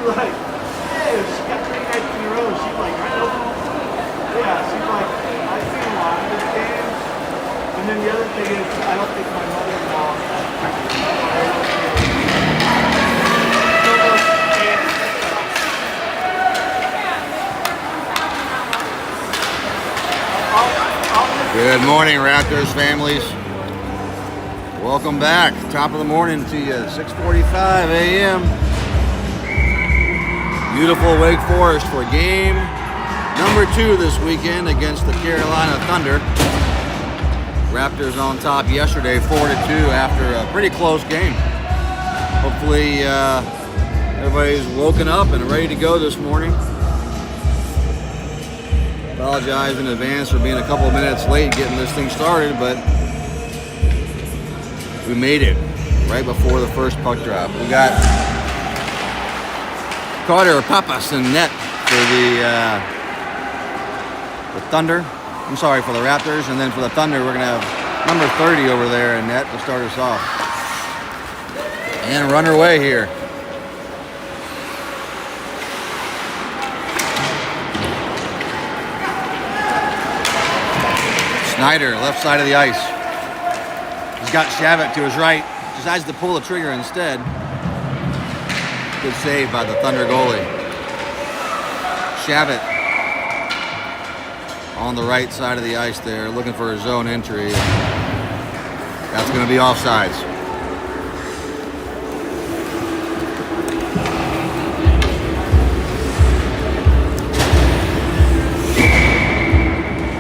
like, hey, she got 3 nights in a row. She's like, right over. Yeah, she's like, I've seen a lot of this game. And then the other thing is, I don't think my mother-in-law. Good morning, Raptors families. Welcome back. Top of the morning to you, 6:45 a.m. Beautiful Wake Forest for game number 2 this weekend against the Carolina Thunder. Raptors on top yesterday, 4-2 after a pretty close game. Hopefully everybody's woken up and ready to go this morning. Apologize in advance for being a couple of minutes late getting this thing started, but we made it right before the first puck drop. We got Carter Papas in net for the Thunder. I'm sorry, for the Raptors, and then for the Thunder, we're gonna have number 30 over there in net to start us off. And run her way here. Snyder, left side of the ice. He's got Shavit to his right. Decides to pull the trigger instead. Good save by the Thunder goalie. Shavit on the right side of the ice there, looking for his zone entry. That's going to be offsides.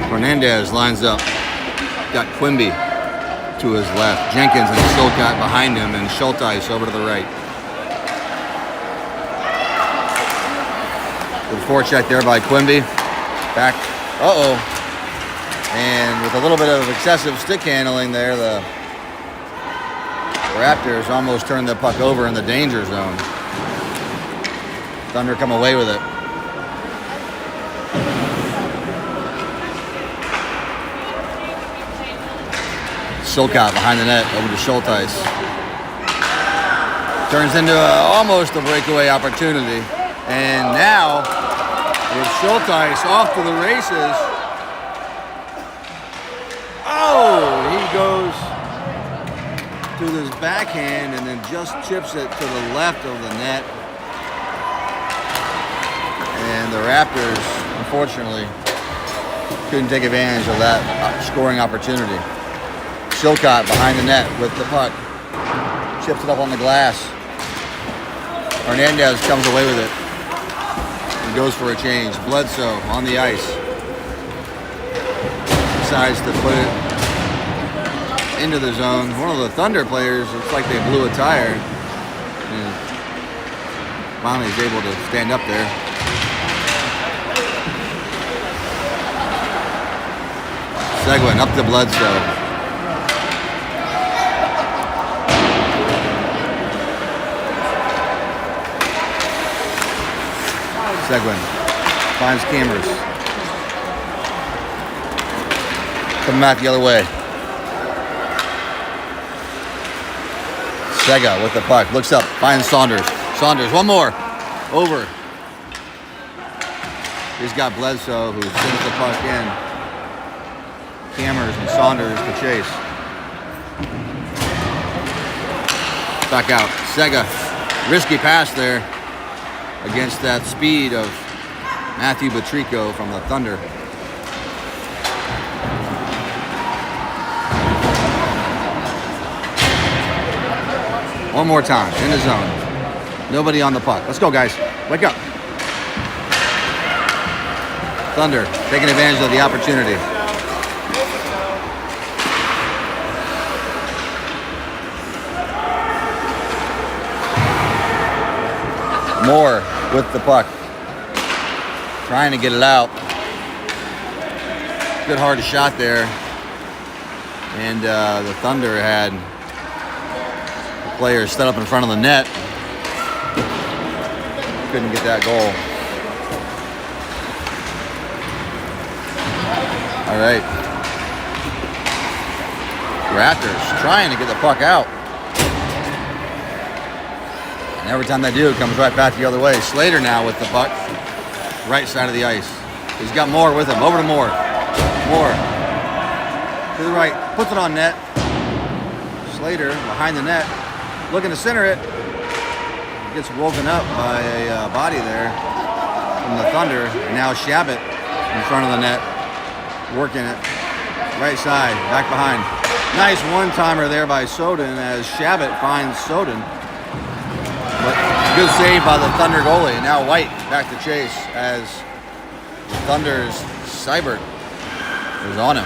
Hernandez lines up. Got Quimby to his left. Jenkins and Silcott behind him, and Schulteis over to the right. Good forecheck there by Quimby. Back. Uh-oh. And with a little bit of excessive stick handling there, the Raptors almost turned the puck over in the danger zone. Thunder come away with it. Silcott behind the net, over to Schulteis. Turns into almost a breakaway opportunity. And now, with Schulteis off to the races. Oh, he goes to his backhand and then just chips it to the left of the net. And the Raptors, unfortunately, couldn't take advantage of that scoring opportunity. Silcott behind the net with the puck. Chips it up on the glass. Hernandez comes away with it. And goes for a change. Bledsoe on the ice. Decides to put it into the zone. One of the Thunder players, looks like they blew a tire. And finally is able to stand up there. Seguin up to Bledsoe. Seguin finds Cameras. Coming back the other way. Sega with the puck. Looks up. Finds Saunders. Saunders. One more. Over. He's got Bledsoe who sends the puck in. Cameras and Saunders to chase. Back out. Sega. Risky pass there. Against that speed of Matthew Batrico from the Thunder. One more time, in the zone. Nobody on the puck. Let's go, guys. Wake up. Thunder taking advantage of the opportunity. Moore with the puck. Trying to get it out. Good hard shot there. And the Thunder had the players set up in front of the net. Couldn't get that goal. All right. Raptors trying to get the puck out. And every time they do, it comes right back the other way. Slater now with the puck. Right side of the ice. He's got Moore with him. Over to Moore. Moore. To the right. Puts it on net. Slater behind the net. Looking to center it. Gets woken up by a body there from the Thunder. And now Shabbat in front of the net. Working it. Right side. Back behind. Nice one-timer there by Soden as Shabbat finds Soden. But good save by the Thunder goalie. And now White back to chase as the Thunder's Seibert is on him.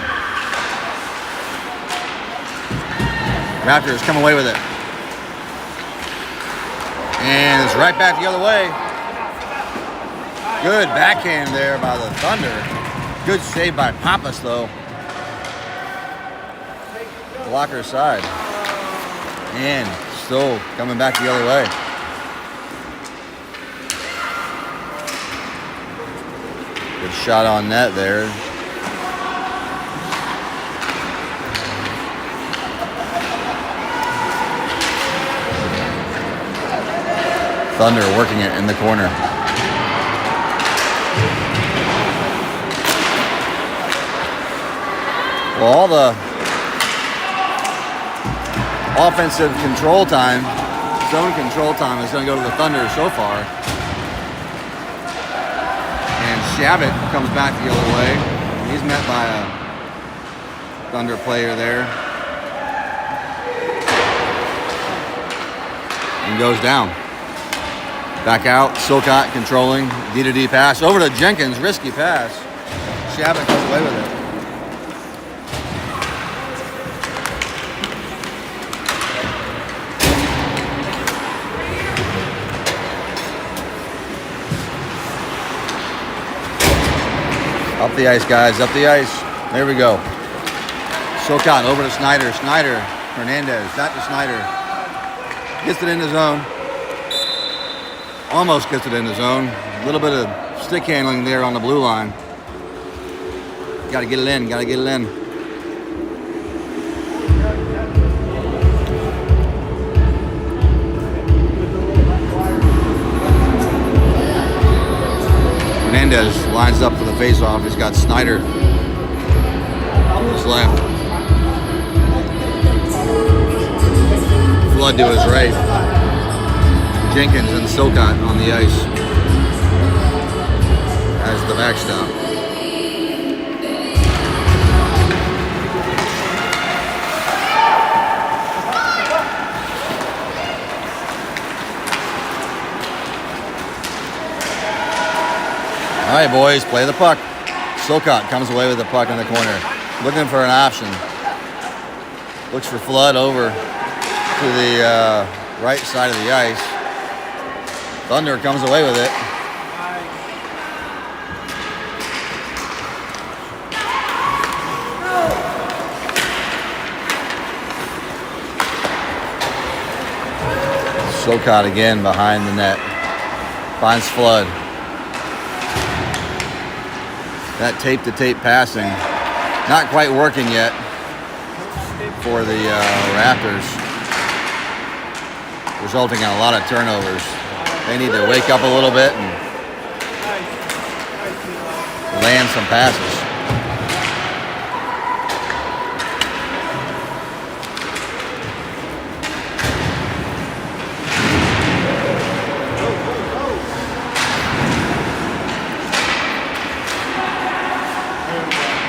Raptors come away with it. And it's right back the other way. Good backhand there by the Thunder. Good save by Pappas, though. Blocker side. And still coming back the other way. Good shot on net there. Thunder working it in the corner. Well, all the offensive control time, zone control time is going to go to the Thunder so far. And Shabbat comes back the other way. He's met by a Thunder player there. And goes down. Back out, Silcott controlling, D-to-D pass, over to Jenkins, risky pass. Shabbat comes away with it. Up the ice, guys, up the ice. There we go. Silcott over to Snyder, Snyder, Hernandez, back to Snyder. Gets it in the zone. Almost gets it in the zone. A little bit of stick handling there on the blue line. Got to get it in. Got to get it in. Hernandez lines up for the faceoff. He's got Snyder on his left. Flood to his right. Jenkins and Silcott on the ice as the backstop. All right, boys, play the puck. Silcott comes away with the puck in the corner, looking for an option. Looks for Flood over to the right side of the ice. Thunder comes away with it. Silcott again behind the net. Finds Flood. That tape-to-tape passing not quite working yet for the Raptors, resulting in a lot of turnovers. They need to wake up a little bit and land some passes.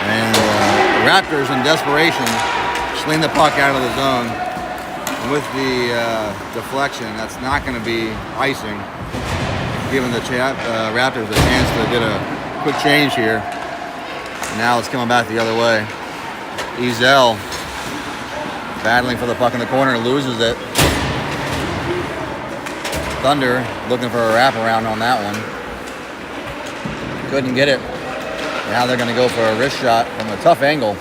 And Raptors in desperation sling the puck out of the zone. With the deflection, that's not going to be icing, giving the Raptors a chance to get a quick change here. And now it's coming back the other way. Ezel battling for the puck in the corner, loses it. Thunder looking for a wraparound on that one. Couldn't get it. Now they're going to go for a wrist shot from a tough angle.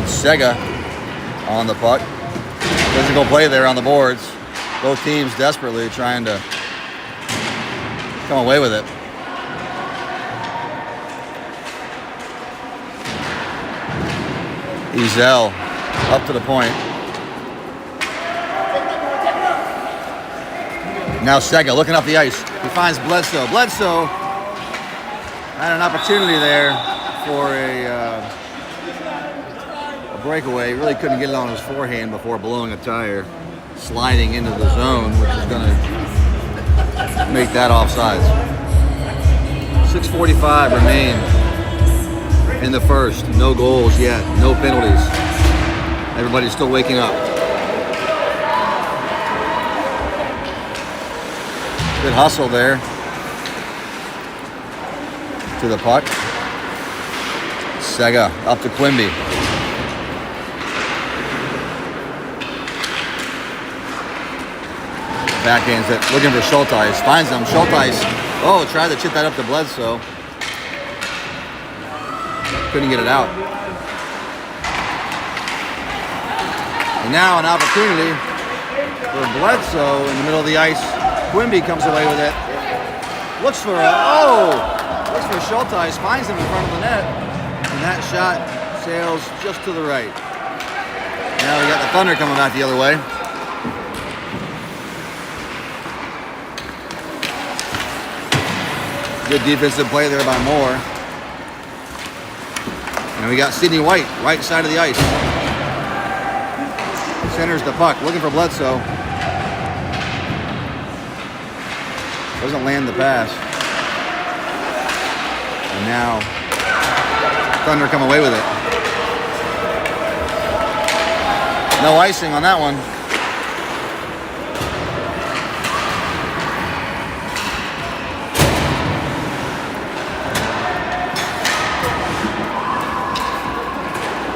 Sega on the puck. Physical play there on the boards. Both teams desperately trying to come away with it. Ezel Up to the point. Now Sega looking up the ice. He finds Bledsoe. Bledsoe had an opportunity there for a breakaway. Really couldn't get it on his forehand before blowing a tire, sliding into the zone, which is going to make that offsides. 6:45 remain in the first. No goals yet. No penalties. Everybody's still waking up. Good hustle there to the puck. Sega up to Quimby. Backhands it, looking for Schulteis. Finds him. Schulteis. Oh, tried to chip that up to Bledsoe. Couldn't get it out. And now an opportunity for Bledsoe in the middle of the ice. Quimby comes away with it. Looks for Schulteis, finds him in front of the net, and that shot sails just to the right. Now we got the Thunder coming back the other way. Good defensive play there by Moore. And we got Sidney White, right side of the ice. Centers the puck, looking for Bledsoe. Doesn't land the pass. And now Thunder come away with it. No icing on that one.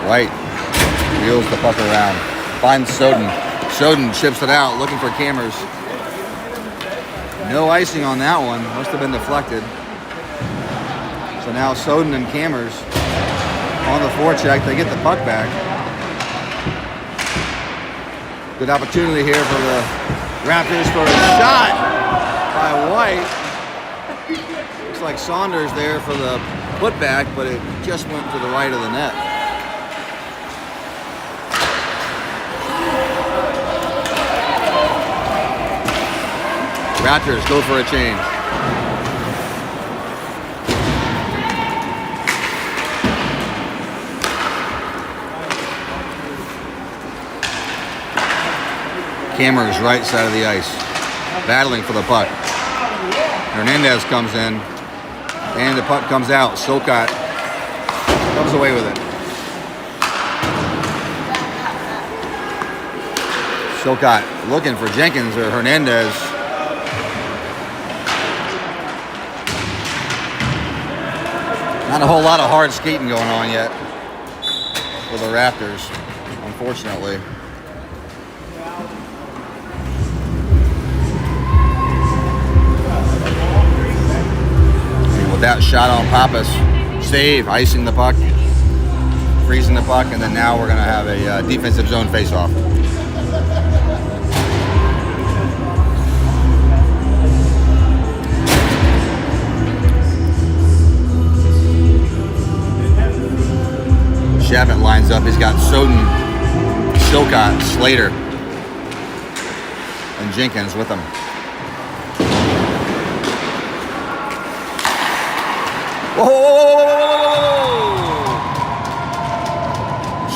White wheels the puck around. Finds Soden. Soden chips it out, looking for Cammers. No icing on that one. Must have been deflected. So now Soden and Cammers on the forecheck. They get the puck back. Good opportunity here for the Raptors for a shot by White. Looks like Saunders there for the putback, but it just went to the right of the net. Raptors go for a change. Cameras right side of the ice, battling for the puck. Hernandez comes in, and the puck comes out. Silcott comes away with it. Silcott looking for Jenkins or Hernandez. Not a whole lot of hard skating going on yet for the Raptors, unfortunately. And with that shot on Pappas, save, icing the puck, freezing the puck, and then now we're going to have a defensive zone face-off. Shavit lines up. He's got Soden, Silcott, Slater, and Jenkins with him. Whoa!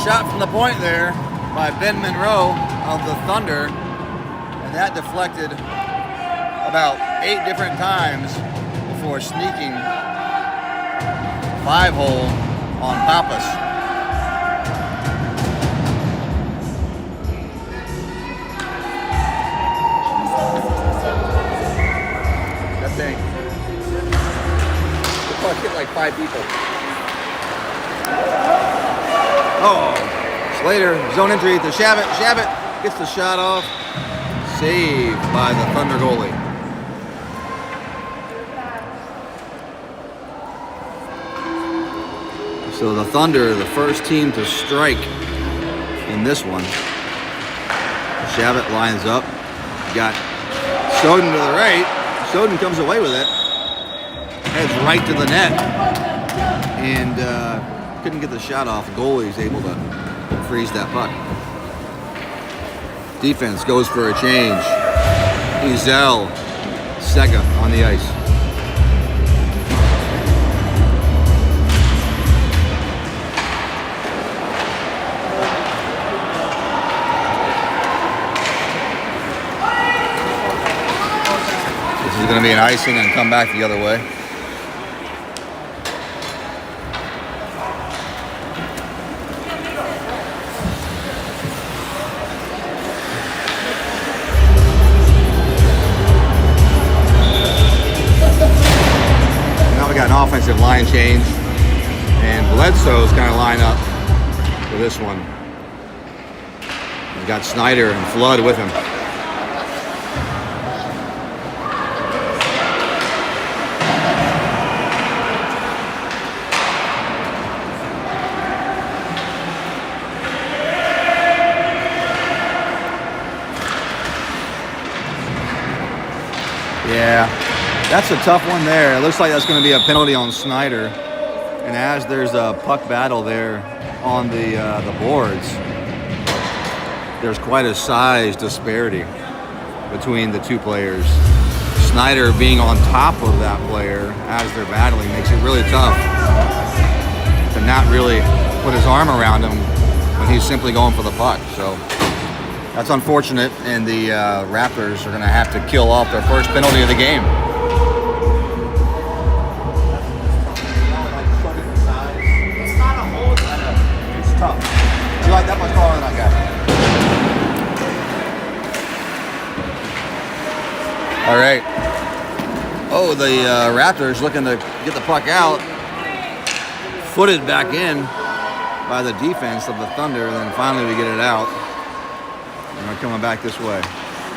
Shot from the point there by Ben Monroe of the Thunder, and that deflected about 8 different times before sneaking 5-hole on Pappas. Thing. The puck hit like 5 people. Oh, Slater, zone entry to Shavit. Shavit gets the shot off. Saved by the Thunder goalie. So the Thunder, the first team to strike in this one. Shavit lines up. Got Soden to the right. Soden comes away with it, heads right to the net, and couldn't get the shot off. The goalie's able to freeze that puck. Defense goes for a change. Ezel, Sega on the ice. This is going to be an icing and come back the other way. Got an offensive line change, and Bledsoe's kind of line up for this one. He's got Snyder and Flood with him. Yeah. That's a tough one there. It looks like that's going to be a penalty on Snyder. And as there's a puck battle there on the boards, there's quite a size disparity between the two players. Snyder being on top of that player as they're battling makes it really tough to not really put his arm around him when he's simply going for the puck. So that's unfortunate, and the Raptors are going to have to kill off their first penalty of the game. Tough. You like that much taller than I got. All right. Oh, the Raptors looking to get the puck out. Footed back in by the defense of the Thunder, and then finally we get it out. And we're coming back this way.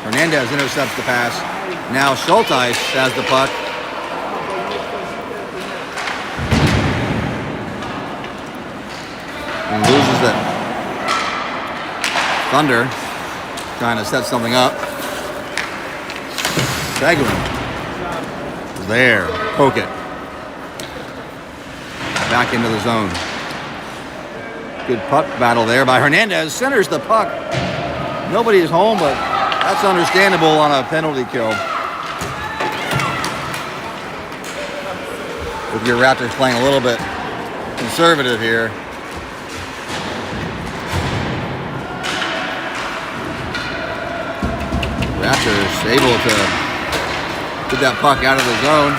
Hernandez intercepts the pass. Now Schulteis has the puck. And loses it. Thunder trying to set something up. Seguin there. Poke it. Back into the zone. Good puck battle there by Hernandez. Centers the puck. Nobody is home, but that's understandable on a penalty kill. With your Raptors playing a little bit conservative here. Raptors able to get that puck out of the zone.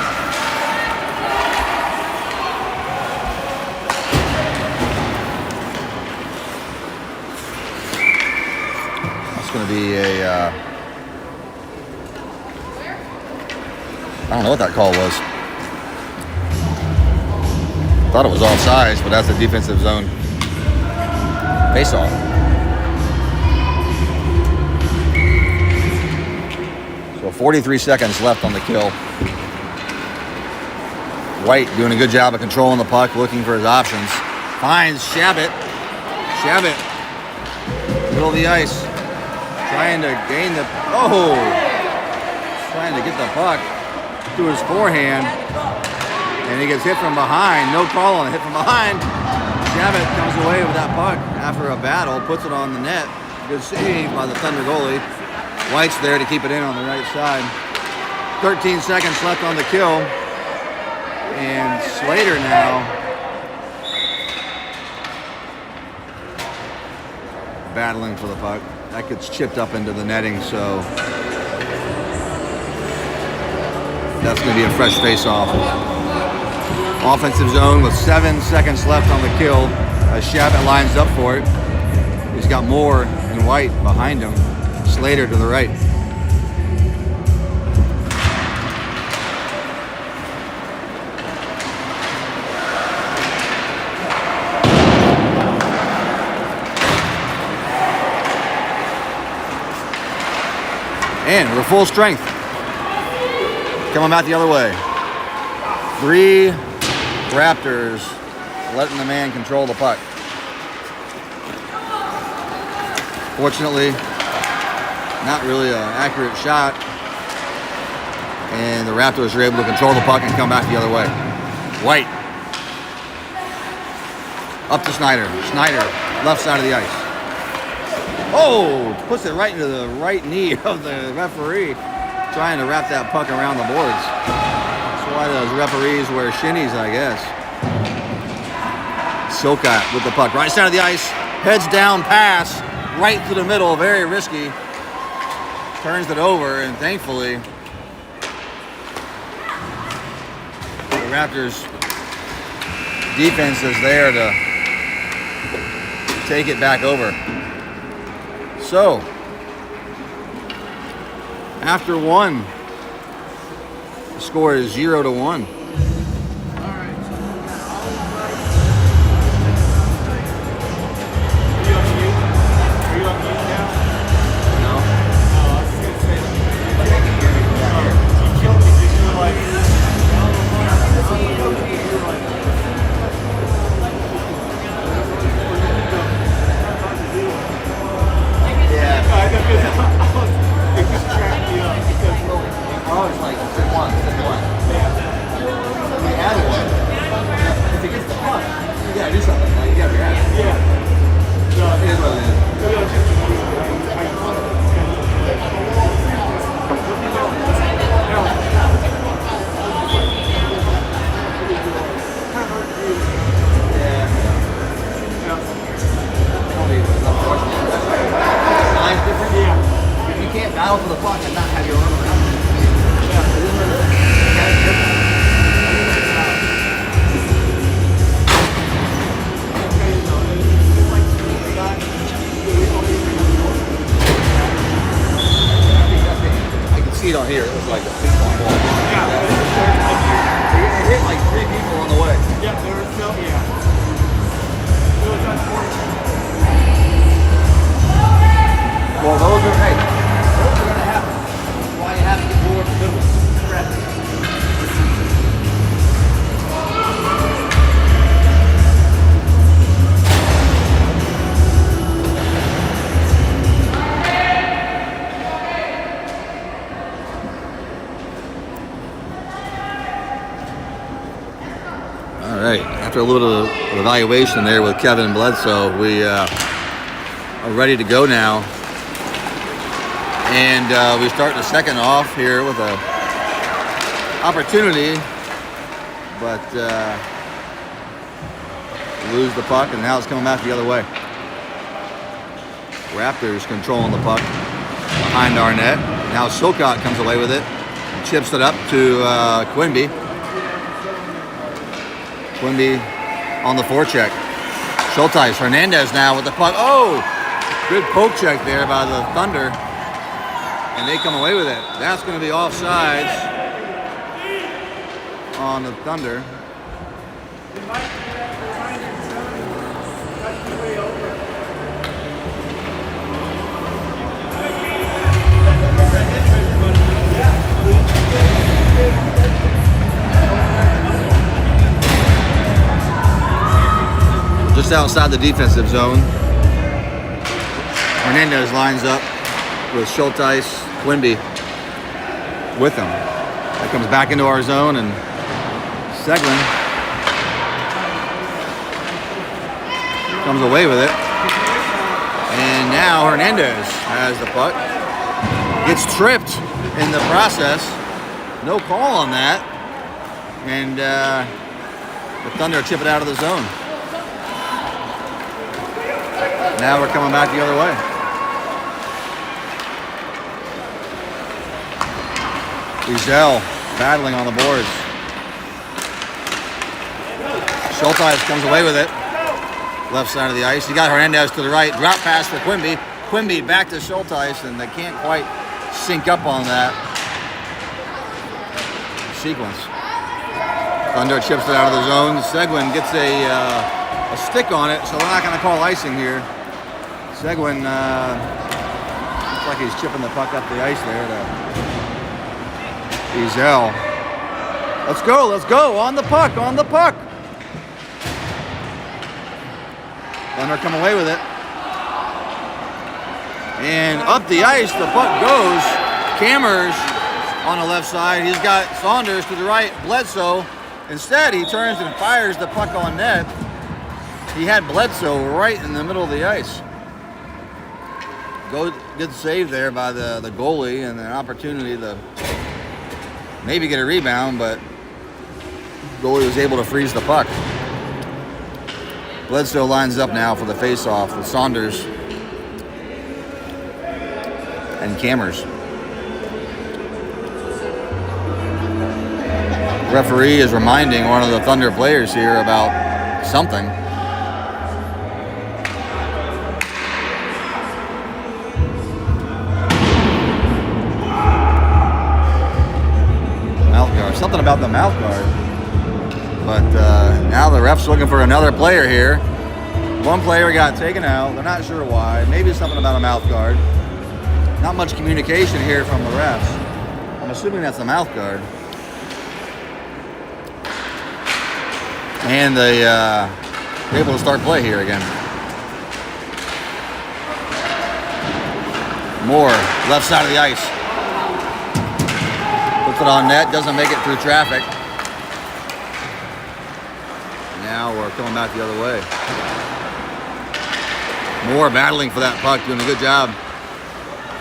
That's going to be a, I don't know what that call was. Thought it was offsides, but that's the defensive zone face-off. So 43 seconds left on the kill. White doing a good job of controlling the puck, looking for his options. Finds Shabbat. Shabbat, middle of the ice, trying to gain the, trying to get the puck to his forehand. And he gets hit from behind. No call on a hit from behind. Shabbat comes away with that puck after a battle, puts it on the net. Good save by the Thunder goalie. White's there to keep it in on the right side. 13 seconds left on the kill. And Slater now battling for the puck. That gets chipped up into the netting, so that's going to be a fresh face-off. Offensive zone with 7 seconds left on the kill as Shabbat lines up for it. He's got Moore and White behind him. Slater to the right. And we're full strength. Coming back the other way. 3 Raptors letting the man control the puck. Fortunately, not really an accurate shot. And the Raptors are able to control the puck and come back the other way. White. Up to Snyder. Snyder, left side of the ice. Oh, puts it right into the right knee of the referee, trying to wrap that puck around the boards. That's why those referees wear shinnies, I guess. Silcott with the puck, right side of the ice, heads down pass, right through the middle, very risky. Turns it over, and thankfully, the Raptors defense is there to take it back over. So, after one, the score is 0-1. On here, it was like a ping pong ball. Yeah. It hit like 3 people on the way. Yeah, there was no, yeah. It was unfortunate. Well, those are going to happen. That's why you have to get more of the good ones. Correct. All right, after a little evaluation there with Kevin Bledsoe, we are ready to go now. And we start the second off here with a opportunity, but lose the puck, and now it's coming back the other way. Raptors controlling the puck behind our net. Now Silcott comes away with it, chips it up to Quimby. Quimby on the forecheck. Schulteis, Hernandez now with the puck. Oh, good poke check there by the Thunder. And they come away with it. That's going to be offsides on the Thunder. Just outside the defensive zone. Hernandez lines up with Schulteis, Quimby with him. That comes back into our zone, and Seguin comes away with it. And now Hernandez has the puck. Gets tripped in the process. No call on that. And the Thunder chip it out of the zone. Now we're coming back the other way. Ezel battling on the boards. Schulteis comes away with it. Left side of the ice. You got Hernandez to the right. Drop pass for Quimby. Quimby back to Schulteis, and they can't quite sync up on that sequence. Thunder chips it out of the zone. Seguin gets a stick on it, so we're not going to call icing here. Seguin looks like he's chipping the puck up the ice there to Ezel. Let's go, on the puck. Thunder come away with it. And up the ice, the puck goes. Cammers on the left side. He's got Saunders to the right, Bledsoe. Instead, he turns and fires the puck on net. He had Bledsoe right in the middle of the ice. Good save there by the goalie, and an opportunity to maybe get a rebound, but goalie was able to freeze the puck. Bledsoe lines up now for the face-off with Saunders and Cammers. Referee is reminding one of the Thunder players here about something. Mouth guard. Something about the mouth guard. But now the ref's looking for another player here. One player got taken out. They're not sure why. Maybe it's something about a mouth guard. Not much communication here from the refs. I'm assuming that's the mouth guard. And they're able to start play here again. Moore, left side of the ice. Puts it on net, doesn't make it through traffic. Now we're coming back the other way. Moore battling for that puck, doing a good job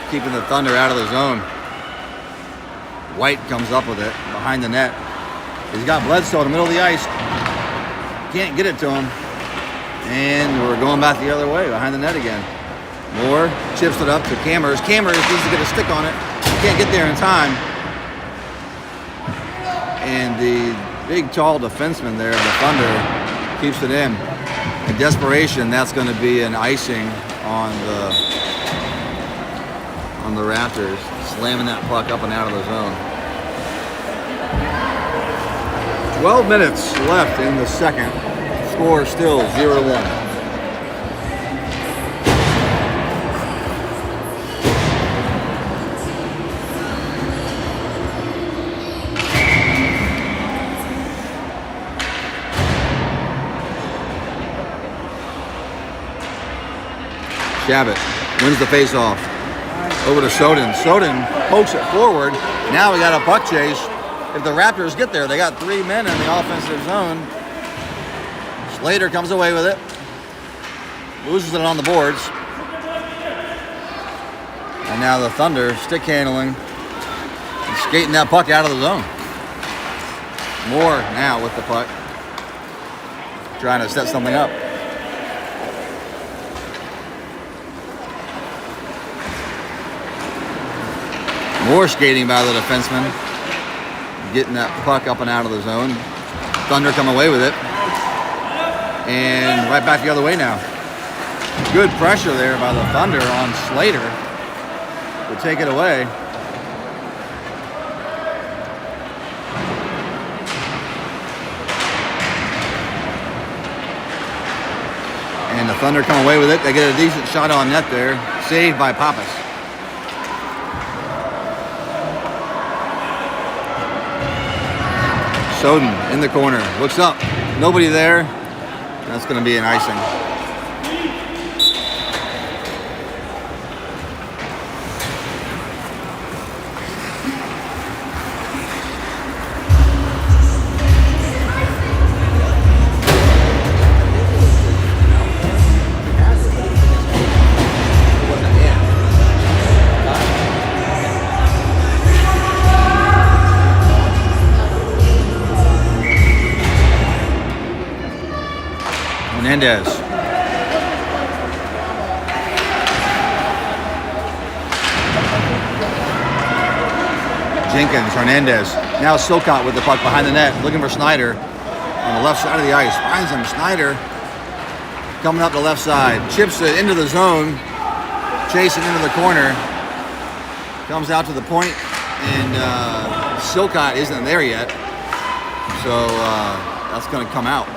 keeping the Thunder out of the zone. White comes up with it behind the net. He's got Bledsoe in the middle of the ice. Can't get it to him. And we're going back the other way, behind the net again. Moore chips it up to Cammers. Cammers needs to get a stick on it. Can't get there in time. And the big, tall defenseman there of the Thunder keeps it in. In desperation, that's going to be an icing on the Raptors, slamming that puck up and out of the zone. 12 minutes left in the second. Score still 0-1. Shabbat wins the face-off. Over to Soden. Soden pokes it forward. Now we got a puck chase. If the Raptors get there, they got 3 men in the offensive zone. Slater comes away with it. Loses it on the boards. And now the Thunder stick handling and skating that puck out of the zone. Moore now with the puck. Trying to set something up. More skating by the defenseman. Getting that puck up and out of the zone. Thunder come away with it. And right back the other way now. Good pressure there by the Thunder on Slater to take it away. And the Thunder come away with it. They get a decent shot on net there. Saved by Pappas. Soden in the corner, looks up, nobody there. That's going to be an icing. Hernandez. Jenkins, Hernandez. Now Silcott with the puck behind the net, looking for Snyder on the left side of the ice. Finds him. Snyder coming up the left side. Chips it into the zone. Chasing into the corner. Comes out to the point, and Silcott isn't there yet. So that's going to come out.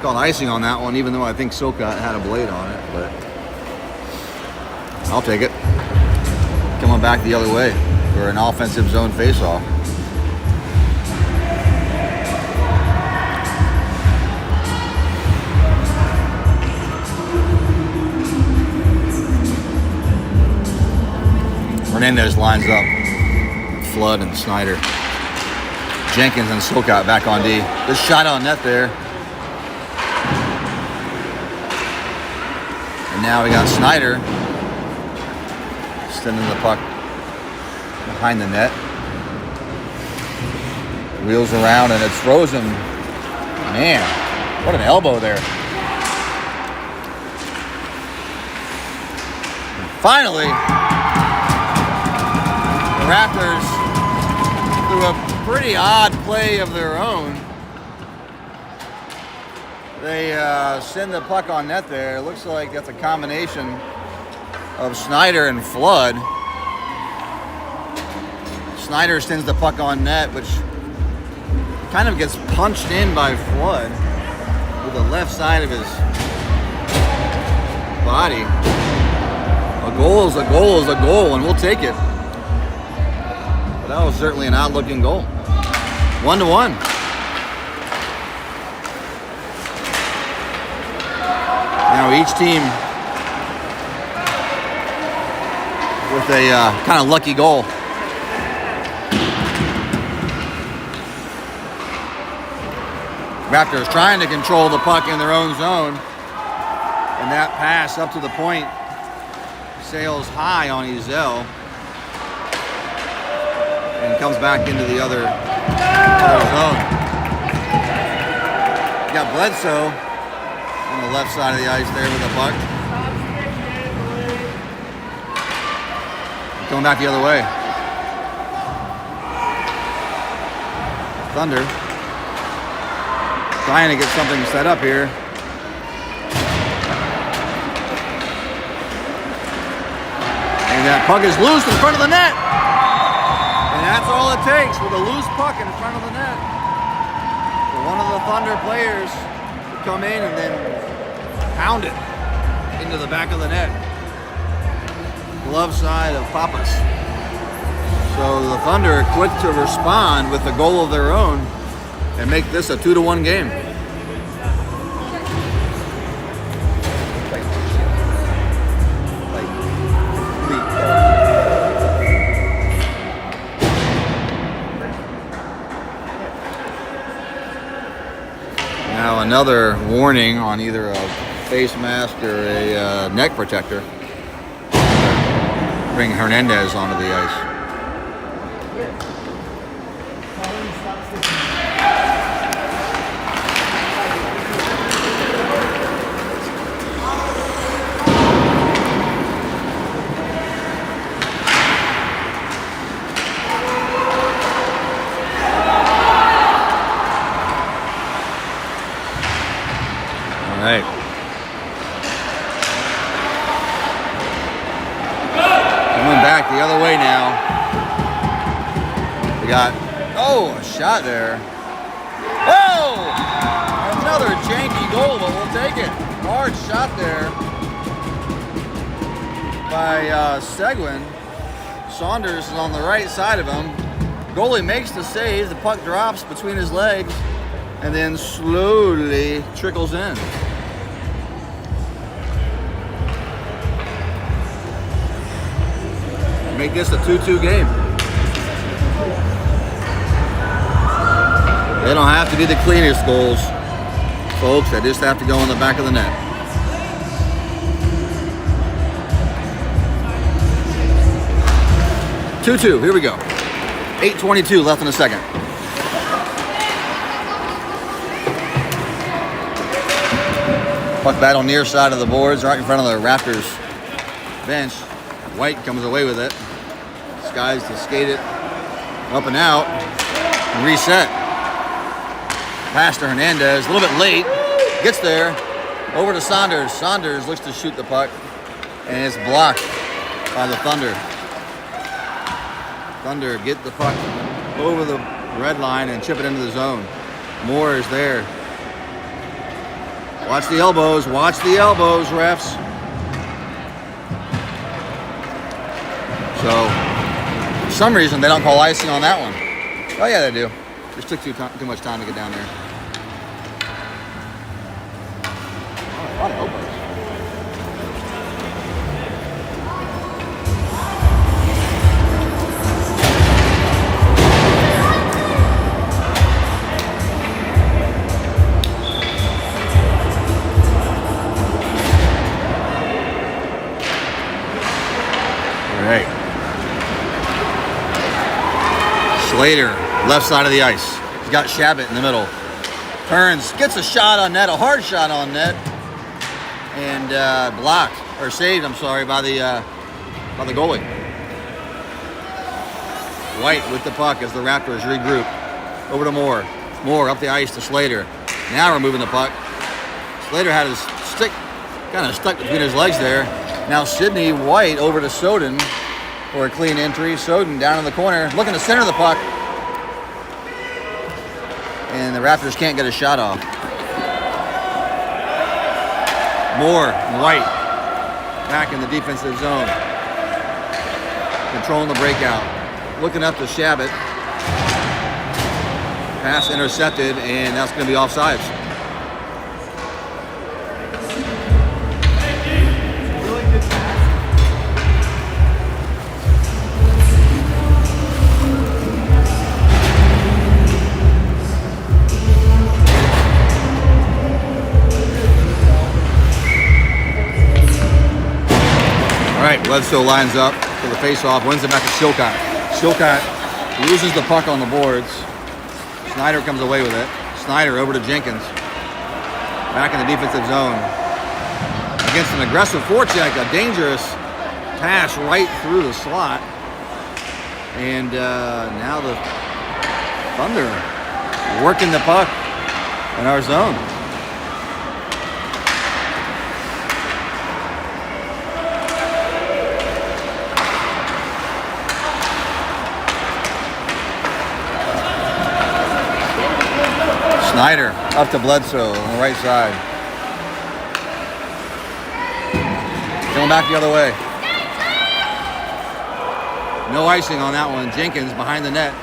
Called icing on that one, even though I think Silcott had a blade on it, but I'll take it. Coming back the other way for an offensive zone faceoff. Hernandez lines up. Flood and Snyder. Jenkins and Silcott back on D. Good shot on net there. And now we got Snyder sending the puck behind the net. Wheels around and it's frozen. Man, what an elbow there. And finally, the Raptors, through a pretty odd play of their own, they send the puck on net there. It looks like that's a combination of Snyder and Flood. Snyder sends the puck on net, which kind of gets punched in by Flood with the left side of his body. A goal is a goal is a goal, and we'll take it. But that was certainly an odd-looking goal. 1-1. Now each team with a kind of lucky goal. Raptors trying to control the puck in their own zone. And that pass up to the point sails high on Ezel. And comes back into the other zone. You got Bledsoe on the left side of the ice there with the puck. Going back the other way. Thunder trying to get something set up here. And that puck is loose in front of the net. And that's all it takes with a loose puck in front of the net for one of the Thunder players to come in and then pound it into the back of the net. Glove side of Pappas. So the Thunder are quick to respond with a goal of their own and make this a 2-1 game. Now another warning on either a face mask or a neck protector. Bring Hernandez onto the ice. All right. Coming back the other way now. We got, a shot there. Oh! Another janky goal, but we'll take it. Hard shot there by Seguin. Saunders is on the right side of him. Goalie makes the save. The puck drops between his legs and then slowly trickles in. Make this a 2-2 game. They don't have to be the cleanest goals, folks. They just have to go in the back of the net. Two-two. Here we go. 8:22 left in the second. Puck battle near side of the boards, right in front of the Raptors bench. White comes away with it. Skies to skate it up and out and reset. Pass to Hernandez, a little bit late. Gets there. Over to Saunders. Saunders looks to shoot the puck and it's blocked by the Thunder. Thunder get the puck over the red line and chip it into the zone. Moore is there. Watch the elbows, refs. So, for some reason, they don't call icing on that one. Oh yeah, they do. Just took too much time to get down there. Oh, a lot of elbows. Slater, left side of the ice. He's got Shabbat in the middle. Turns, gets a shot on net, a hard shot on net, and blocked or saved. I'm sorry, by the goalie. White with the puck as the Raptors regroup. Over to Moore. Moore up the ice to Slater. Now removing the puck. Slater had his stick kind of stuck between his legs there. Now Sidney White over to Soden for a clean entry. Soden down in the corner, looking to center the puck. And the Raptors can't get a shot off. Moore and White back in the defensive zone. Controlling the breakout. Looking up to Shabbat. Pass intercepted, and that's going to be offsides. Really good pass. All right, Bledsoe lines up for the face-off, wins it back to Chilcott. Chilcott loses the puck on the boards. Snyder comes away with it. Snyder over to Jenkins. Back in the defensive zone. Against an aggressive forecheck, a dangerous pass right through the slot. And now the Thunder working the puck in our zone. Snyder up to Bledsoe on the right side. Going back the other way. No icing on that one. Jenkins behind the net.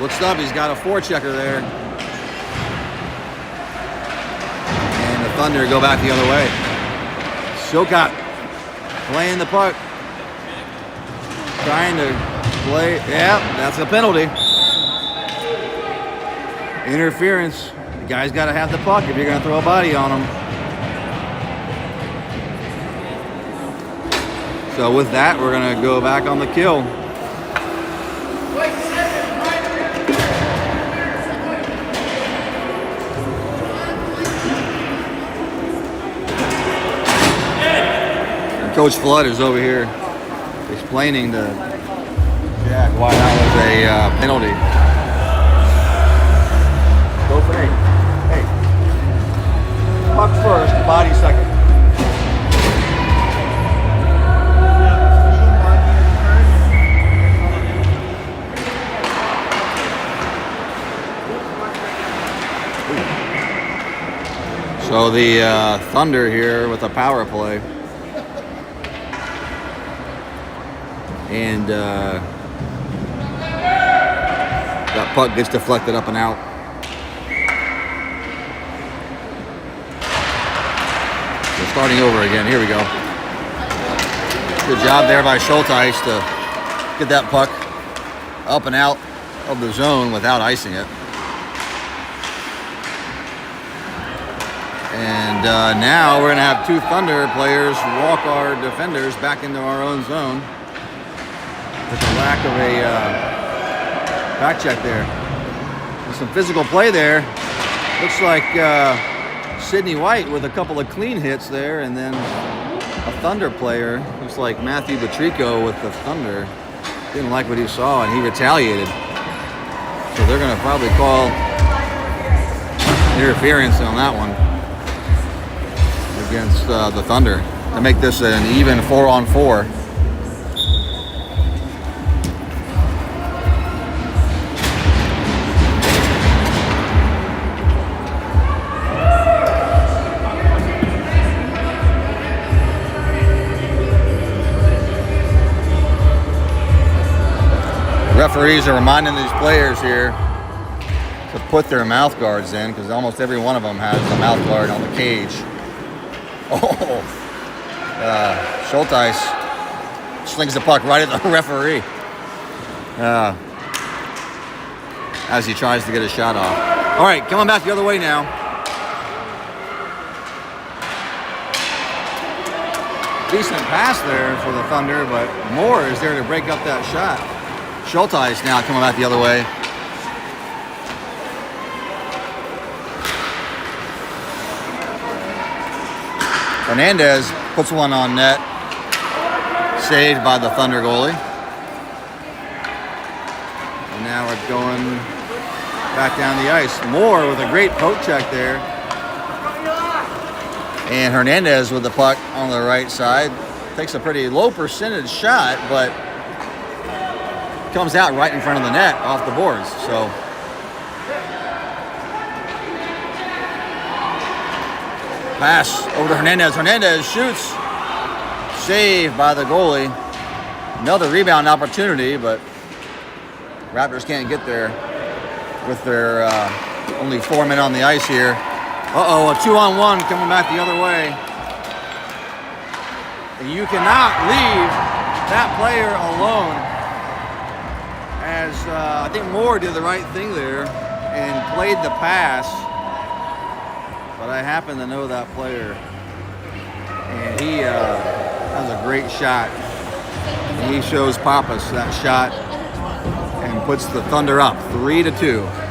Looks up, he's got a forechecker there. And the Thunder go back the other way. Chilcott playing the puck. Trying to play. Yeah, that's a penalty. Interference. The guy's got to have the puck if you're going to throw a body on him. So with that, we're going to go back on the kill. And Coach Flood is over here explaining to Jack why that was a penalty. Go fake. Hey. Puck first, body second. So the Thunder here with a power play. And that puck gets deflected up and out. Starting over again. Here we go. Good job there by Schulteis to get that puck up and out of the zone without icing it. And now we're going to have two Thunder players walk our defenders back into our own zone with the lack of a back check there. There's some physical play there. Looks like Sidney White with a couple of clean hits there, and then a Thunder player, looks like Matthew Batrico with the Thunder, didn't like what he saw and he retaliated. So they're going to probably call interference on that one against the Thunder to make this an even 4-on-4. Referees are reminding these players here to put their mouth guards in because almost every one of them has a mouth guard on the cage. Oh, Schulteis slings the puck right at the referee as he tries to get a shot off. All right, coming back the other way now. Decent pass there for the Thunder, but Moore is there to break up that shot. Schulteis now coming back the other way. Hernandez puts one on net. Saved by the Thunder goalie. And now we're going back down the ice. Moore with a great poke check there. And Hernandez with the puck on the right side. Takes a pretty low percentage shot, but comes out right in front of the net off the boards. So pass over to Hernandez. Hernandez shoots. Saved by the goalie. Another rebound opportunity, but Raptors can't get there with their only 4 men on the ice here. Uh-oh, a 2-on-1 coming back the other way. And you cannot leave that player alone, as I think Moore did the right thing there and played the pass. But I happen to know that player, and he has a great shot. And he shows Pappas that shot and puts the Thunder up 3-2.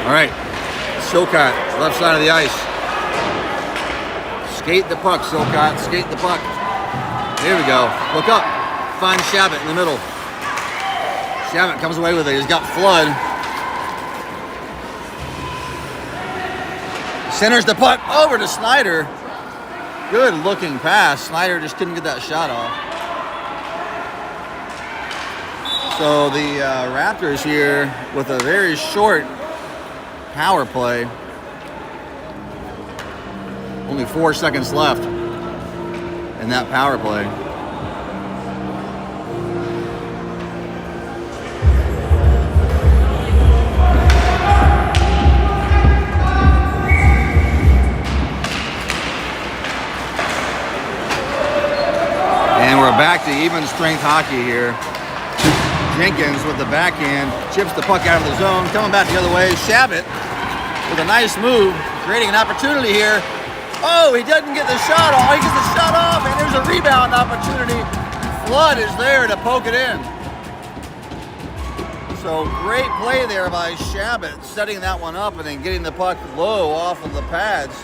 All right, Silcott, left side of the ice. Skate the puck, Silcott, skate the puck. Here we go, look up, find Shabbat in the middle. Shabbat comes away with it, he's got Flood. Centers the puck over to Snyder. Good looking pass, Snyder just couldn't get that shot off. So the Raptors here with a very short power play. Only 4 seconds left in that power play. And we're back to even strength hockey here. Jenkins with the backhand, chips the puck out of the zone, coming back the other way. Shabbat with a nice move, creating an opportunity here. Oh, he doesn't get the shot off. He gets the shot off, and there's a rebound opportunity. Flood is there to poke it in. So great play there by Shabbat, setting that one up and then getting the puck low off of the pads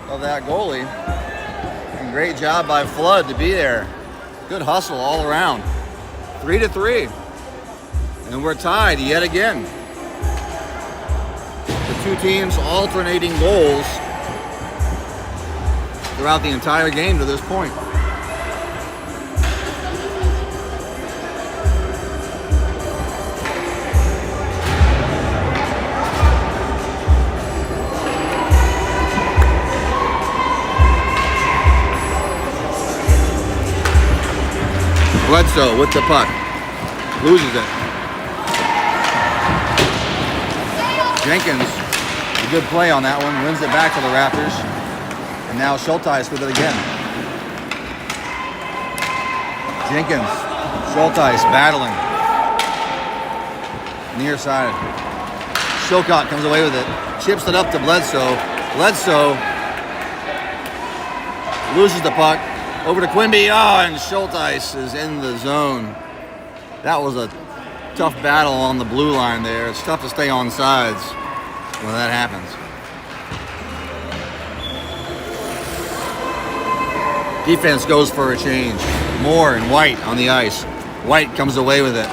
of that goalie. And great job by Flood to be there. Good hustle all around. 3-3. And we're tied yet again. The two teams alternating goals throughout the entire game to this point. Bledsoe with the puck. Loses it. Jenkins, a good play on that one, wins it back to the Raptors. And now Schulteis with it again. Jenkins, Schulteis battling. Near side. Silcott comes away with it. Chips it up to Bledsoe. Bledsoe loses the puck. Over to Quimby. Oh, and Schulteis is in the zone. That was a tough battle on the blue line there. It's tough to stay on sides when that happens. Defense goes for a change. Moore and White on the ice. White comes away with it.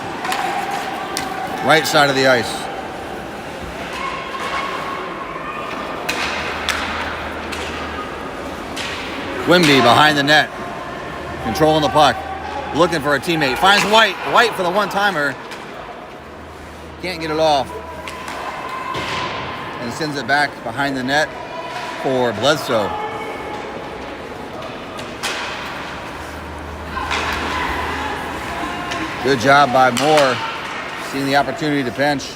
Right side of the ice. Quimby behind the net. Controlling the puck. Looking for a teammate. Finds White. White for the one-timer. Can't get it off. And sends it back behind the net for Bledsoe. Good job by Moore, seeing the opportunity to pinch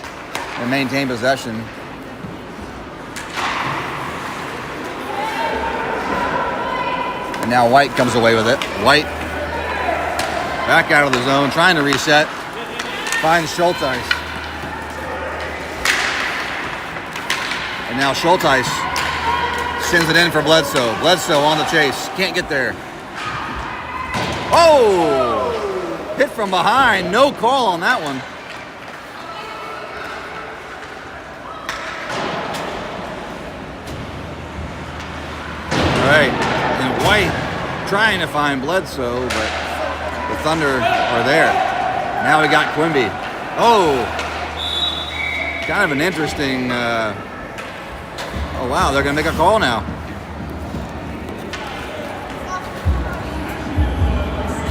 and maintain possession. And now White comes away with it. White Back out of the zone, trying to reset. Finds Schulteis. And now Schulteis sends it in for Bledsoe. Bledsoe on the chase. Can't get there. Oh! Hit from behind. No call on that one. All right. And White trying to find Bledsoe, but the Thunder are there. Now we got Quimby. Oh! Kind of an interesting... oh, wow. They're going to make a call now.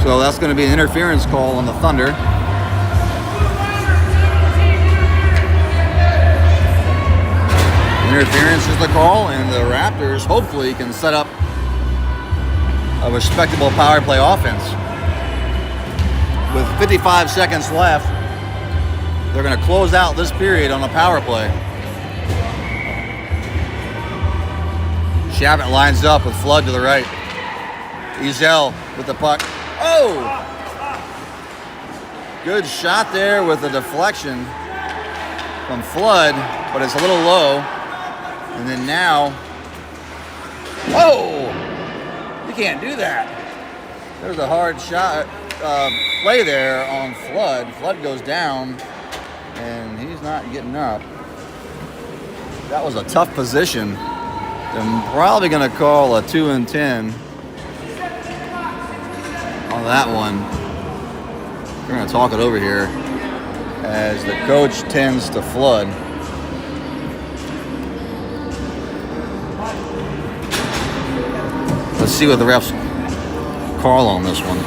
So that's going to be an interference call on the Thunder. Interference is the call, and the Raptors hopefully can set up a respectable power play offense. With 55 seconds left, they're going to close out this period on a power play. Shabbat lines up with Flood to the right. Ezel with the puck. Oh! Good shot there with the deflection from Flood, but it's a little low. And then now, oh! You can't do that. There's a hard shot play there on Flood. Flood goes down, and he's not getting up. That was a tough position. I'm probably going to call a 2 and 10 on that one. We're going to talk it over here as the coach tends to Flood. Let's see what the refs call on this one.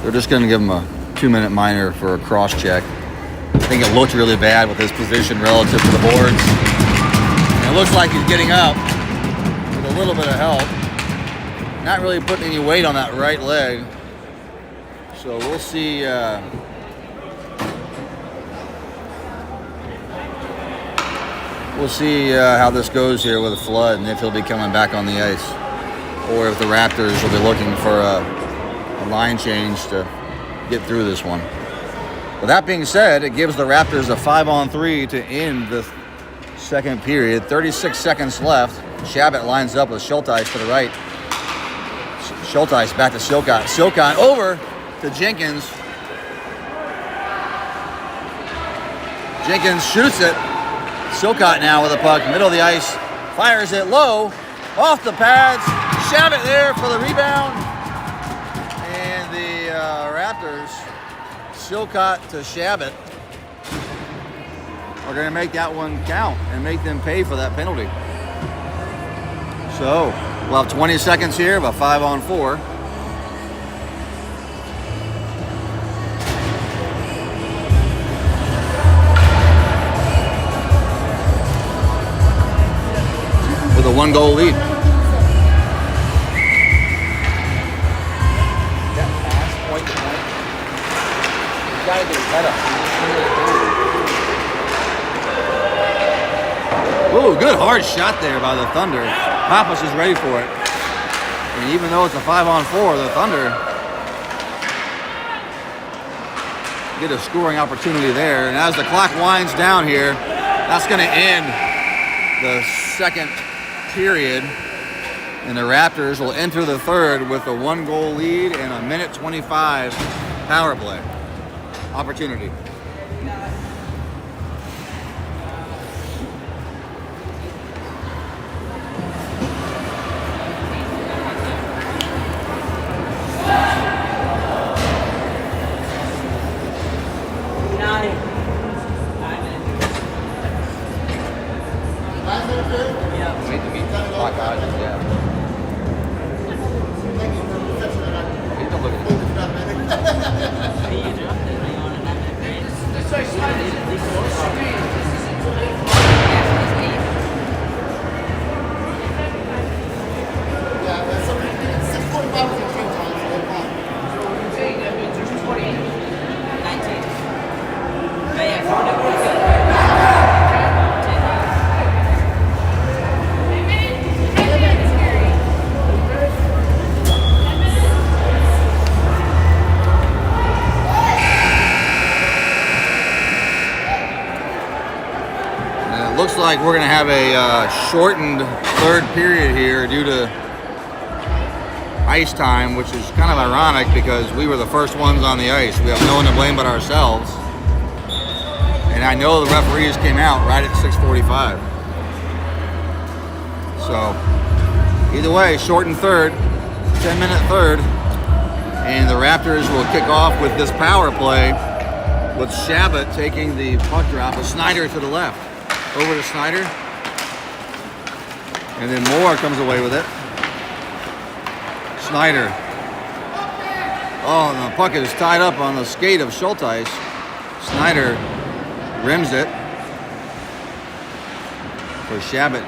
They're just going to give him a 2-minute minor for a cross check. I think it looked really bad with his position relative to the boards. And it looks like he's getting up with a little bit of help. Not really putting any weight on that right leg. So we'll see. We'll see how this goes here with a Flood, and if he'll be coming back on the ice, or if the Raptors will be looking for a line change to get through this one. With that being said, it gives the Raptors a 5-on-3 to end the second period. 36 seconds left. Shabbat lines up with Schulteis to the right. Schulteis back to Silcott. Silcott over to Jenkins. Jenkins shoots it. Silcott now with the puck, middle of the ice. Fires it low, off the pads. Shabbat there for the rebound. Raptors, Silcott to Shabbat, are going to make that one count and make them pay for that penalty. So we'll have 20 seconds here of a 5-on-4. With a 1-goal lead. Ooh, good hard shot there by the Thunder. Pappas is ready for it. And even though it's a 5-on-4, the Thunder get a scoring opportunity there. And as the clock winds down here, that's going to end the second period. And the Raptors will enter the third with a 1-goal lead and a 1:25 power play opportunity. Just say slide looks like we're going to have a shortened third period here due to ice time, which is kind of ironic because we were the first ones on the ice. We have no one to blame but ourselves. And I know the referees came out right at 6:45. So, either way, shortened third, 10-minute third. And the Raptors will kick off with this power play with Shabbat taking the puck drop with Snyder to the left. Over to Snyder. And then Moore comes away with it. Snyder. Oh, and the puck is tied up on the skate of Schulteis. Snyder rims it for Shabbat.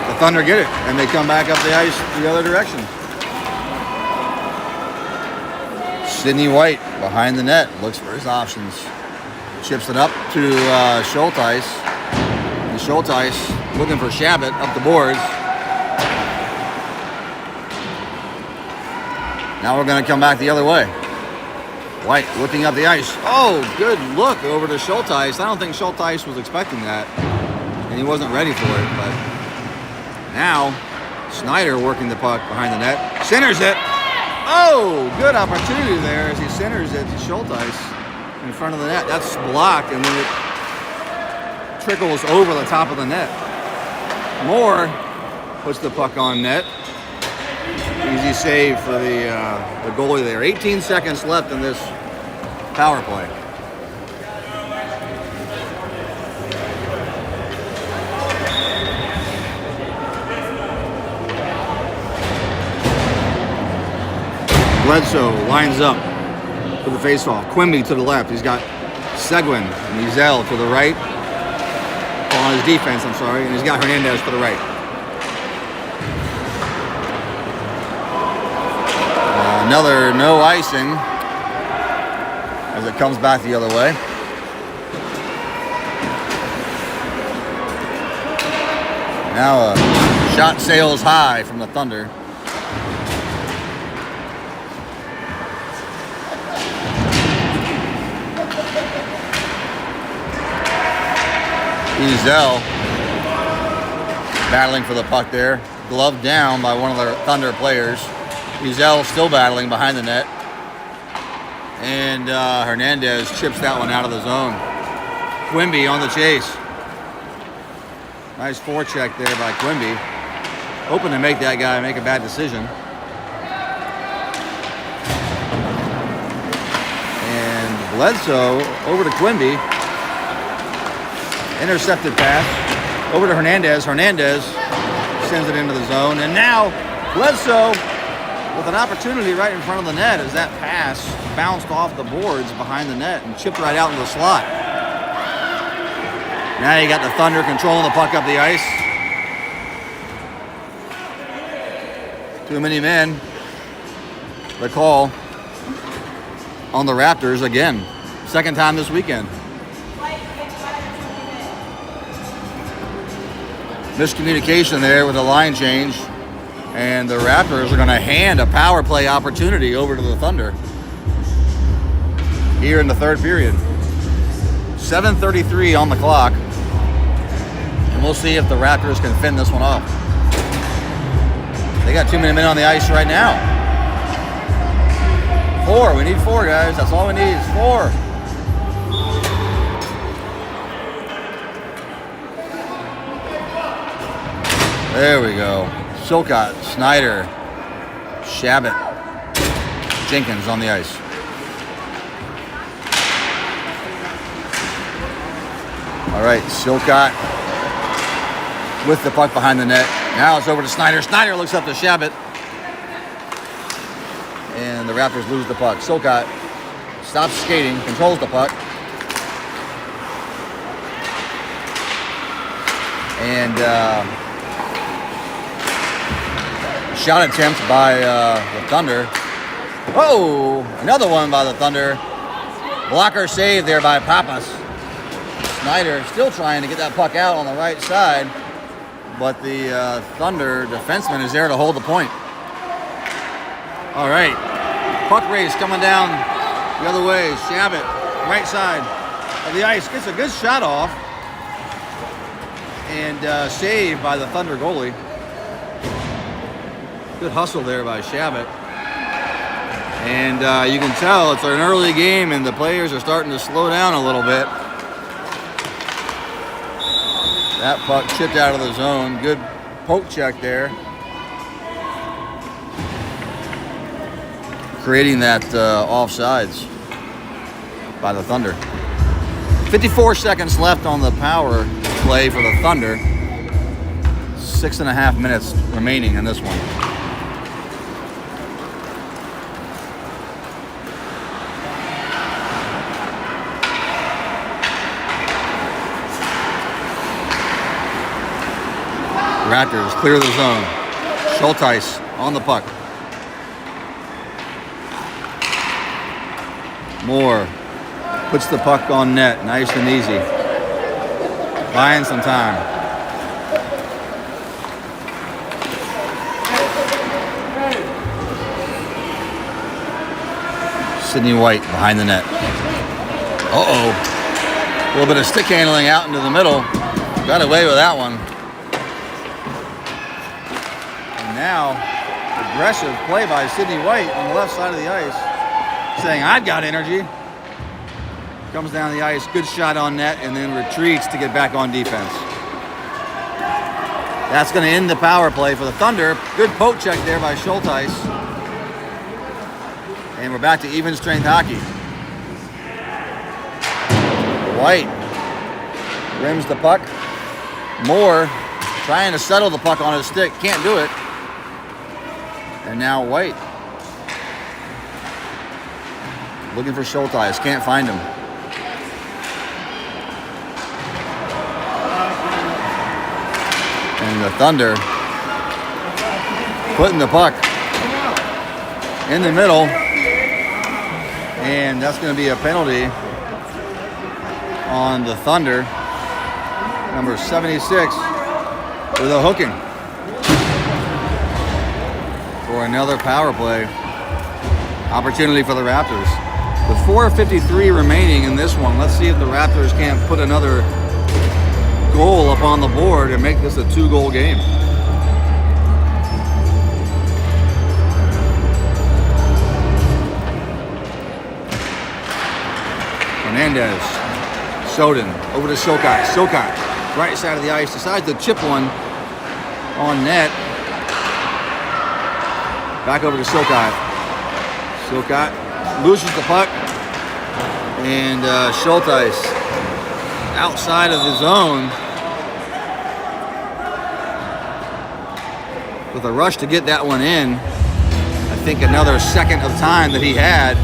The Thunder get it, and they come back up the ice the other direction. Sidney White behind the net, looks for his options. Chips it up to Schulteis. And Schulteis looking for Shabbat up the boards. Now we're going to come back the other way. White looking up the ice. Oh, good look over to Schulteis. I don't think Schulteis was expecting that. And he wasn't ready for it. But now Snyder working the puck behind the net. Centers it. Oh, good opportunity there as he centers it to Schulteis in front of the net. That's blocked, and then it trickles over the top of the net. Moore puts the puck on net. Easy save for the goalie there. 18 seconds left in this power play. Bledsoe lines up for the faceoff. Quimby to the left. He's got Seguin and Ezel to the right. On his defense, I'm sorry. And he's got Hernandez to the right. Another no icing as it comes back the other way. Now a shot sails high from the Thunder. Ezel battling for the puck there. Gloved down by one of the Thunder players. Ezel still battling behind the net. And Hernandez chips that one out of the zone. Quimby on the chase. Nice forecheck there by Quimby. Hoping to make that guy make a bad decision. And Bledsoe over to Quimby. Intercepted pass over to Hernandez. Hernandez sends it into the zone. And now Bledsoe with an opportunity right in front of the net as that pass bounced off the boards behind the net and chipped right out into the slot. Now you got the Thunder controlling the puck up the ice. Too many men. The call on the Raptors again. Second time this weekend. Miscommunication there with a line change. And the Raptors are going to hand a power play opportunity over to the Thunder here in the third period. 7:33 on the clock. And we'll see if the Raptors can fend this one off. They got too many men on the ice right now. 4. We need 4, guys. That's all we need is 4. There we go. Silcott, Snyder, Shabbat, Jenkins on the ice. All right, Silcott with the puck behind the net. Now it's over to Snyder. Snyder looks up to Shabbat. And the Raptors lose the puck. Silcott stops skating, controls the puck. And shot attempt by the Thunder. Oh, another one by the Thunder. Blocker save there by Pappas. Snyder still trying to get that puck out on the right side, but the Thunder defenseman is there to hold the point. All right, puck race coming down the other way. Shabbat, right side of the ice, gets a good shot off. and saved by the Thunder goalie. Good hustle there by Shabbat. And you can tell it's an early game and the players are starting to slow down a little bit. That puck chipped out of the zone. Good poke check there. Creating that offsides by the Thunder. 54 seconds left on the power play for the Thunder. 6.5 minutes remaining in this one. Raptors clear the zone. Schulteis on the puck. Moore puts the puck on net, nice and easy. Buying some time. Sidney White behind the net. Uh-oh. A little bit of stick handling out into the middle. Got away with that one. And now, aggressive play by Sidney White on the left side of the ice. Saying, I've got energy. Comes down the ice, good shot on net, and then retreats to get back on defense. That's going to end the power play for the Thunder. Good poke check there by Schulteis. And we're back to even strength hockey. White rims the puck. Moore trying to settle the puck on his stick. Can't do it. And now White. Looking for Schulteis, can't find him. And the Thunder putting the puck in the middle. And that's going to be a penalty on the Thunder. Number 76 with a hooking. For another power play opportunity for the Raptors. With 4:53 remaining in this one, let's see if the Raptors can't put another goal up on the board and make this a 2-goal game. Hernandez, Soden, over to Sokai. Sokai, right side of the ice, decides to chip one on net. Back over to Sokai. Sokai loses the puck, and Schulteis outside of the zone with a rush to get that one in. I think another second of time that he had,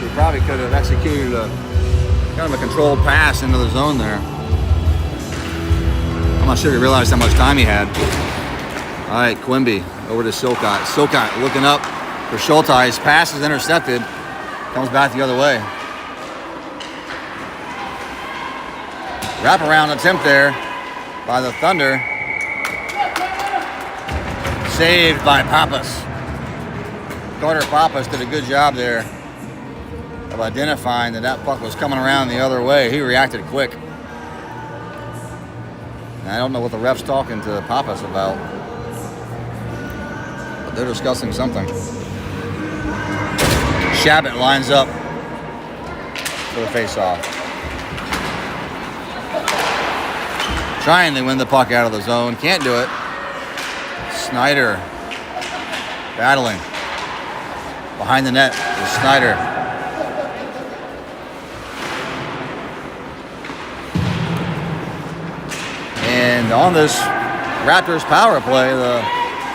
he probably could have executed a kind of a controlled pass into the zone there. I'm not sure he realized how much time he had. All right, Quimby over to Sokai. Sokai looking up for Schulteis. Pass is intercepted. Comes back the other way. Wraparound attempt there by the Thunder. Saved by Pappas. Carter Pappas did a good job there of identifying that that puck was coming around the other way. He reacted quick. And I don't know what the ref's talking to Pappas about, but they're discussing something. Shabbat lines up for the face-off. Trying to win the puck out of the zone. Can't do it. Snyder battling. Behind the net is Snyder. And on this Raptors power play, the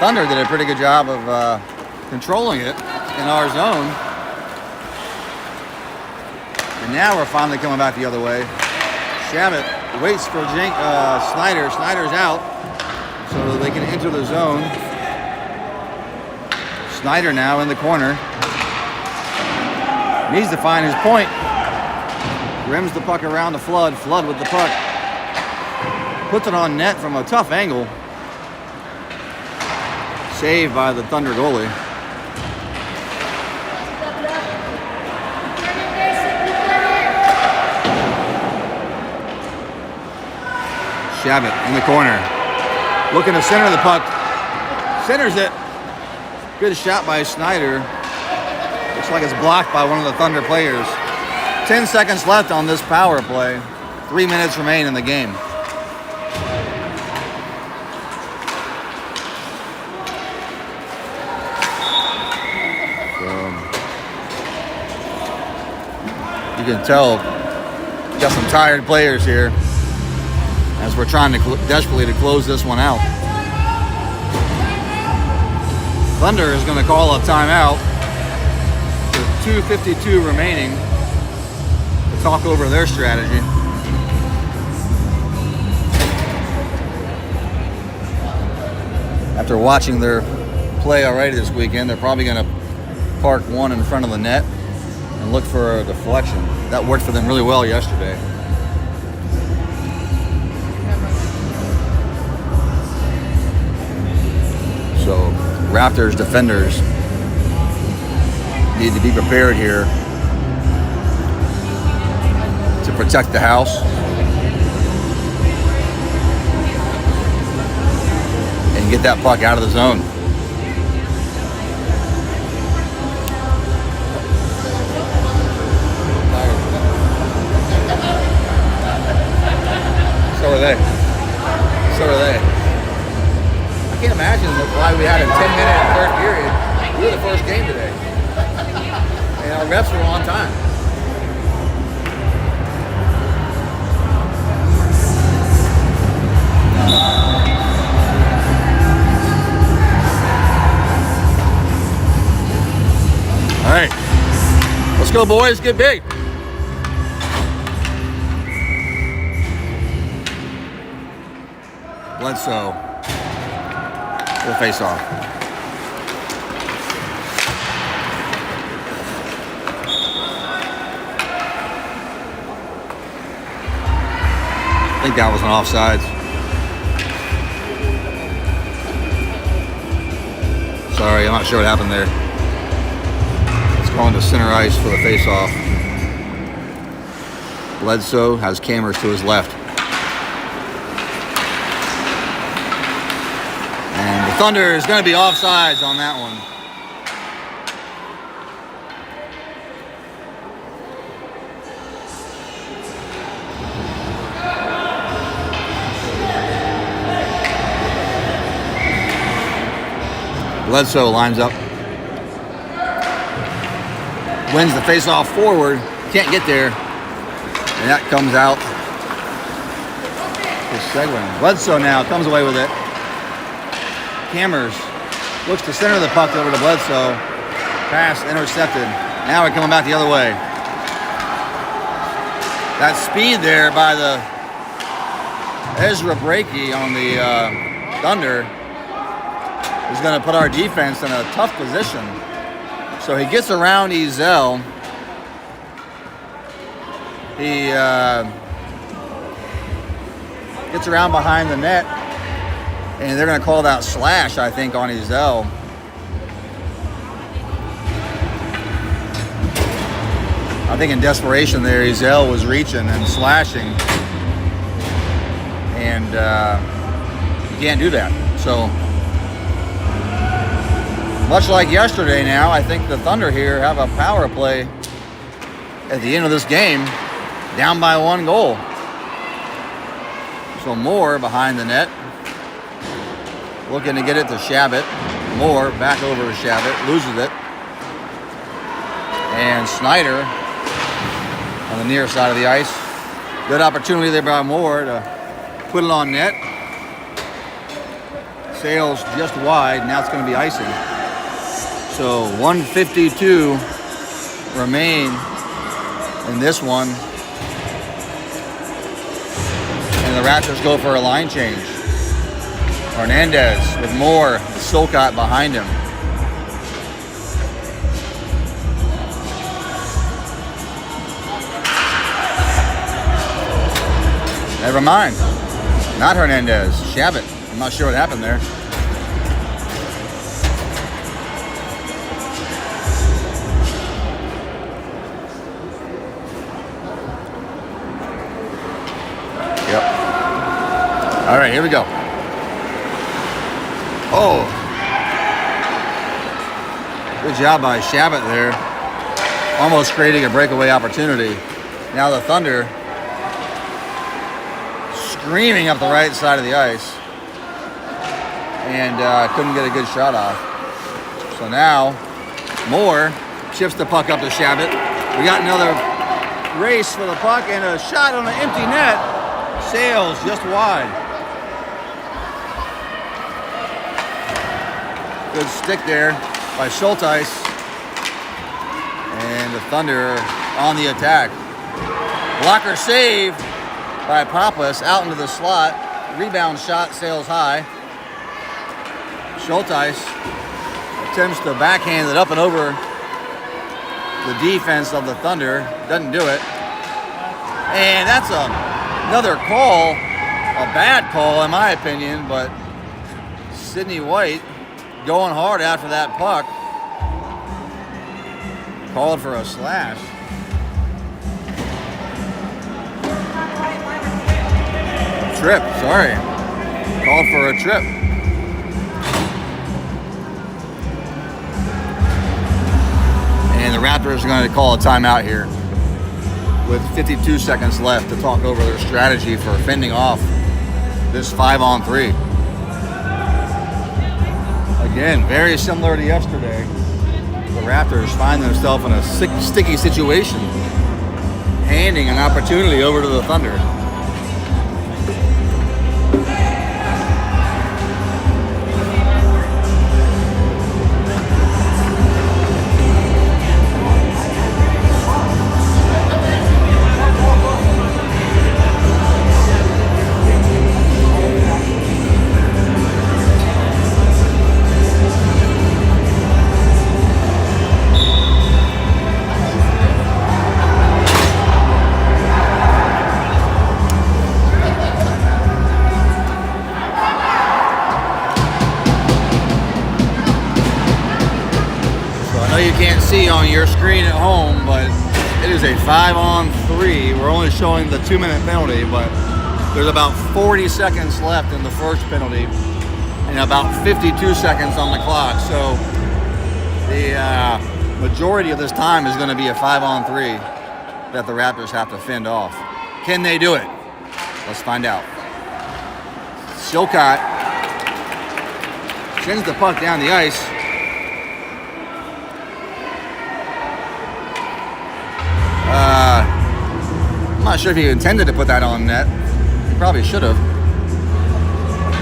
Thunder did a pretty good job of controlling it in our zone. And now we're finally coming back the other way. Shabbat waits for Snyder. Snyder's out so that they can enter the zone. Snyder now in the corner. Needs to find his point. Rims the puck around to Flood. Flood with the puck. Puts it on net from a tough angle. Saved by the Thunder goalie. Shabbat in the corner. Looking to center the puck. Centers it. Good shot by Snyder. Looks like it's blocked by one of the Thunder players. 10 seconds left on this power play. 3 minutes remain in the game. You can tell we got some tired players here as we're trying to desperately to close this one out. Thunder is going to call a timeout with 2:52 remaining to talk over their strategy. After watching their play already this weekend, they're probably going to park one in front of the net and look for a deflection. That worked for them really well yesterday. So Raptors defenders need to be prepared here to protect the house and get that puck out of the zone. So are they. I can't imagine why we had a 10-minute third period. We were the first game today. And our refs were on time. All right. Let's go, boys. Get big. Bledsoe will face off. I think that was an offsides. Sorry, I'm not sure what happened there. It's going to center ice for the face-off. Bledsoe has cameras to his left. And the Thunder is going to be offsides on that one. Bledsoe lines up. Wins the face-off forward. Can't get there. And that comes out. Just Seguin. Bledsoe now comes away with it. Hammers. Looks to center the puck over to Bledsoe. Pass intercepted. Now we're coming back the other way. That speed there by the Ezra Breakey on the Thunder is going to put our defense in a tough position. So he gets around Ezel. He gets around behind the net. And they're going to call that slash, I think, on Ezel. I think in desperation there, Ezel was reaching and slashing. And you can't do that. So, much like yesterday now, I think the Thunder here have a power play at the end of this game, down by 1 goal. So Moore behind the net. Looking to get it to Shabbat. Moore back over to Shabbat. Loses it. And Snyder on the near side of the ice. Good opportunity there by Moore to put it on net. Sails just wide. Now it's going to be icing. So 1:52 remain in this one. And the Raptors go for a line change. Hernandez with Moore, Solcott behind him. Never mind. Not Hernandez. Shabbat. I'm not sure what happened there. Yep. All right, here we go. Oh. Good job by Shabbat there. Almost creating a breakaway opportunity. Now the Thunder screaming up the right side of the ice. And couldn't get a good shot off. So now Moore chips the puck up to Shabbat. We got another race for the puck and a shot on an empty net. Sails just wide. Good stick there by Schulteis. And the Thunder on the attack. Blocker save by Pappas out into the slot. Rebound shot sails high. Schulteis attempts to backhand it up and over the defense of the Thunder. Doesn't do it. And that's another call. A bad call in my opinion, but Sidney White going hard after that puck. Called for a slash. Trip, sorry. Called for a trip. And the Raptors are going to call a timeout here with 52 seconds left to talk over their strategy for fending off this 5-on-3. Again, very similar to yesterday. The Raptors find themselves in a sticky situation, handing an opportunity over to the Thunder. You can't see on your screen at home, but it is a 5-on-3. We're only showing the 2-minute penalty, but there's about 40 seconds left in the first penalty and about 52 seconds on the clock. So the majority of this time is going to be a 5-on-3 that the Raptors have to fend off. Can they do it? Let's find out. Silcott sends the puck down the ice. I'm not sure if he intended to put that on net. He probably should have.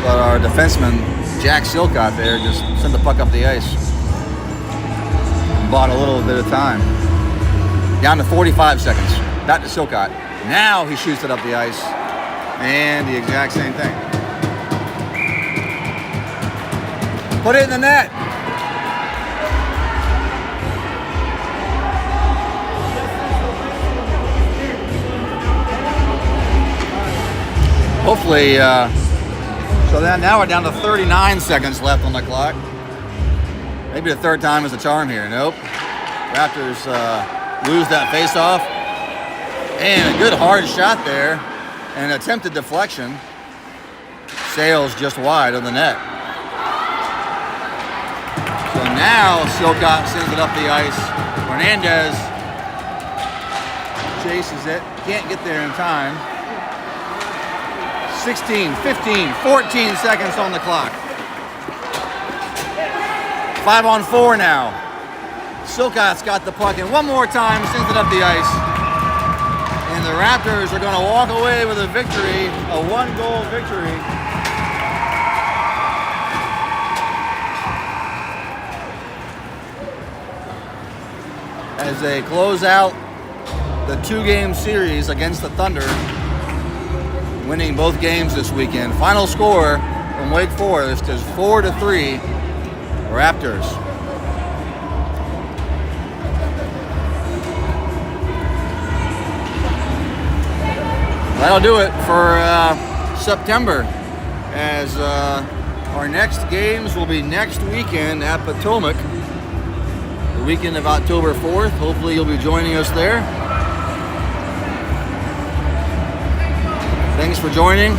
But our defenseman, Jack Silcott there, just sent the puck up the ice. Bought a little bit of time. Down to 45 seconds. Back to Silcott. Now he shoots it up the ice. And the exact same thing. Put it in the net. Hopefully, so then now we're down to 39 seconds left on the clock. Maybe the third time is the charm here. Nope. Raptors lose that faceoff. And a good hard shot there. And an attempted deflection. Sails just wide of the net. So now Silcott sends it up the ice. Hernandez chases it. Can't get there in time. 16, 15, 14 seconds on the clock. 5-on-4 now. Silcott's got the puck and one more time sends it up the ice. And the Raptors are going to walk away with a victory, a 1-goal victory. As they close out the 2-game series against the Thunder, winning both games this weekend. Final score from Wake Forest is 4-3 Raptors. That'll do it for September, as our next games will be next weekend at Potomac, the weekend of October 4th. Hopefully you'll be joining us there. Thanks for joining.